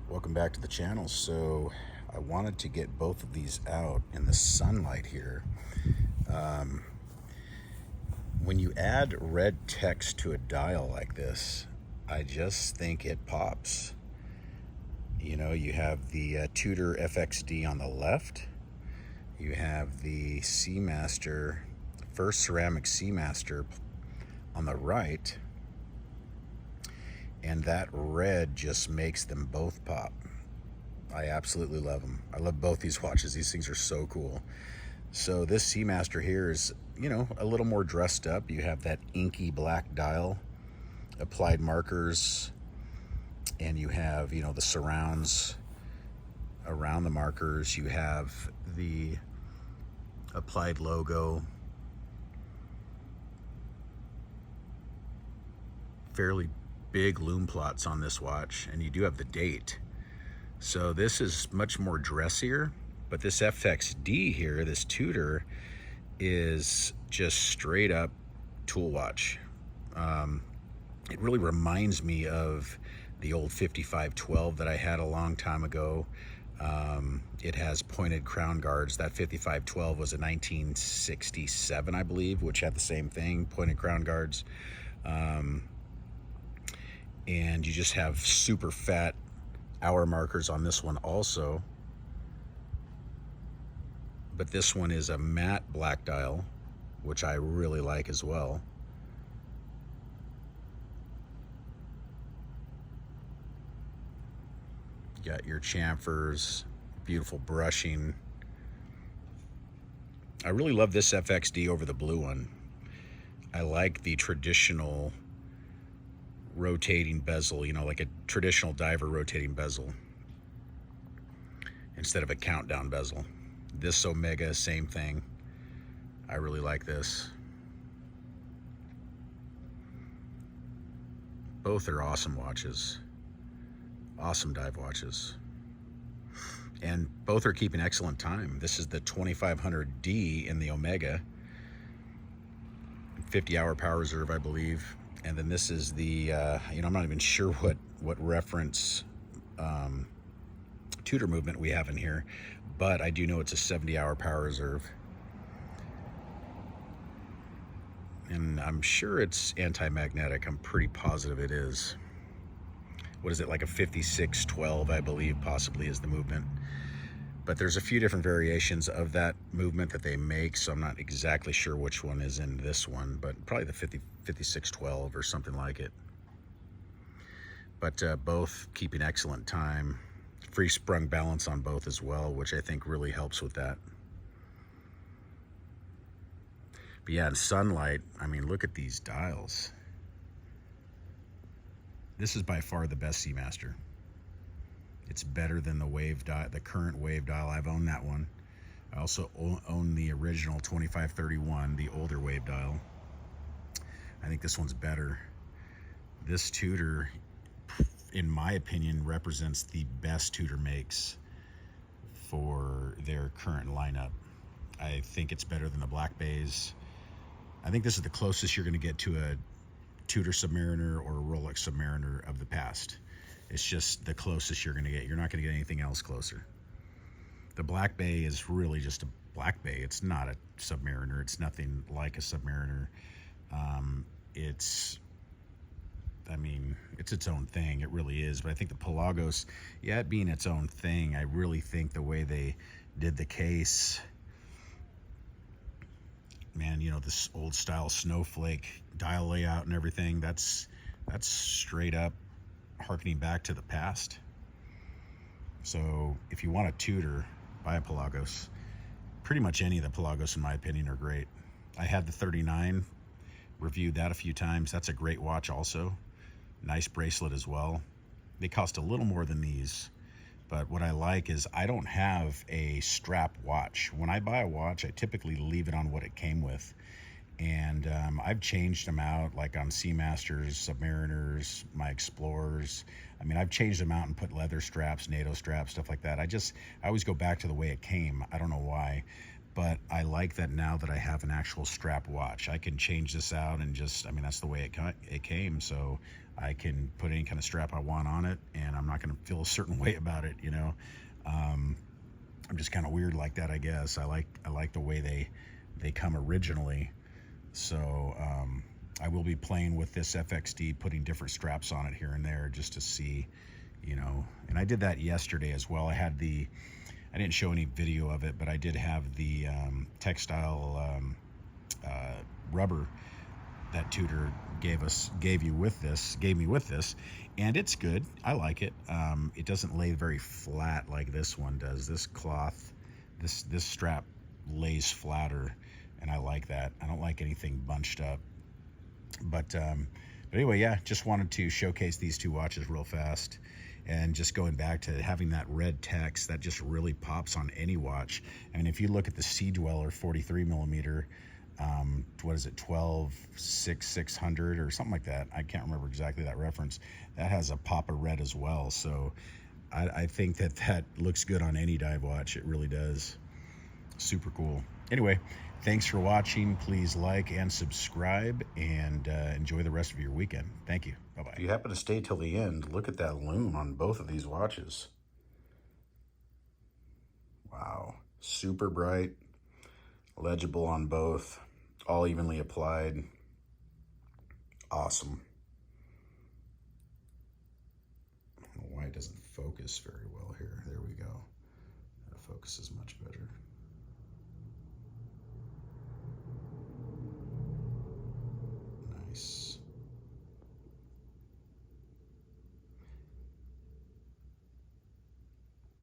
Welcome back to the channel. So I wanted to get both of these out in the sunlight here. When you add red text to a dial like this, I just think it pops. You know, you have the Tudor FXD on the left. You have the Seamaster, first ceramic Seamaster on the right. And that red just makes them both pop. I absolutely love them. I love both these watches. These things are so cool. So this Seamaster here is, you know, a little more dressed up. You have that inky black dial, applied markers, and you have, you know, the surrounds around the markers. You have the applied logo. Fairly big lume plots on this watch, and you do have the date. So this is much more dressier, but this FXD here, this Tudor, is just straight up tool watch. It really reminds me of the old 5512 that I had a long time ago. It has pointed crown guards. That 5512 was a 1967, I believe, which had the same thing, pointed crown guards. And you just have super fat hour markers on this one also. But this one is a matte black dial, which I really like as well. You got your chamfers, beautiful brushing. I really love this FXD over the blue one. I like the traditional rotating bezel, you know, like a traditional diver rotating bezel instead of a countdown bezel. This Omega, same thing. I really like this. Both are awesome watches, awesome dive watches, and both are keeping excellent time. This is the 2500D in the Omega, 50-hour power reserve, I believe. And then this is the, you know, I'm not even sure what reference Tudor movement we have in here, but I do know it's a 70-hour power reserve. And I'm sure it's anti-magnetic. I'm pretty positive it is. What is it, like a 5612, I believe, possibly is the movement. But there's a few different variations of that movement that they make, so I'm not exactly sure which one is in this one, but probably the 5612 or something like it. But both keeping excellent time. Free sprung balance on both as well, which I think really helps with that. But yeah, in sunlight, I mean, look at these dials. This is by far the best Seamaster. It's better than the wave dial, the current wave dial. I've owned that one. I also own the original 2531, the older wave dial. I think this one's better. This Tudor, in my opinion, represents the best Tudor makes for their current lineup. I think it's better than the Black Bays. I think this is the closest you're going to get to a Tudor Submariner or a Rolex Submariner of the past. It's just the closest you're going to get. You're not going to get anything else closer. The Black Bay is really just a Black Bay. It's not a Submariner. It's nothing like a Submariner. I mean, it's its own thing. It really is. But I think the Pelagos, yeah, it being its own thing, I really think the way they did the case, man, you know, this old style snowflake dial layout and everything, that's straight up harkening back to the past. So if you want a Tudor, buy a Pelagos. Pretty much any of the Pelagos, in my opinion, are great. I had the 39, reviewed that a few times. That's a great watch also. Nice bracelet as well. They cost a little more than these, but what I like is I don't have a strap watch. When I buy a watch, I typically leave it on what it came with. And I've changed them out, like on Seamasters, Submariners, my Explorers. I mean, I've changed them out and put leather straps, NATO straps, stuff like that. I always go back to the way it came. I don't know why. but I like that now that I have an actual strap watch. I can change this out and just, I mean, that's the way it came. So I can put any kind of strap I want on it, and I'm not going to feel a certain way about it, you know. I'm just kind of weird like that, I guess. I like the way they come originally. So I will be playing with this FXD, putting different straps on it here and there just to see, you know. And I did that yesterday as well. I didn't show any video of it, but I did have the textile rubber that Tudor gave me with this, and it's good. I like it. It doesn't lay very flat like this one does. This cloth, this strap lays flatter, and I like that. I don't like anything bunched up. But anyway, yeah, just wanted to showcase these two watches real fast. And just going back to having that red text, that just really pops on any watch. I mean, if you look at the Sea Dweller 43 millimeter, what is it, 12-600 or something like that. I can't remember exactly that reference. That has a pop of red as well. So I think that looks good on any dive watch. It really does. Super cool. Anyway, thanks for watching. Please like and subscribe, and enjoy the rest of your weekend. Thank you. Bye-bye. If you happen to stay till the end, look at that lume on both of these watches. Wow. Super bright, legible on both, all evenly applied. Awesome. I don't know why it doesn't focus very well here. There we go. That focuses much better.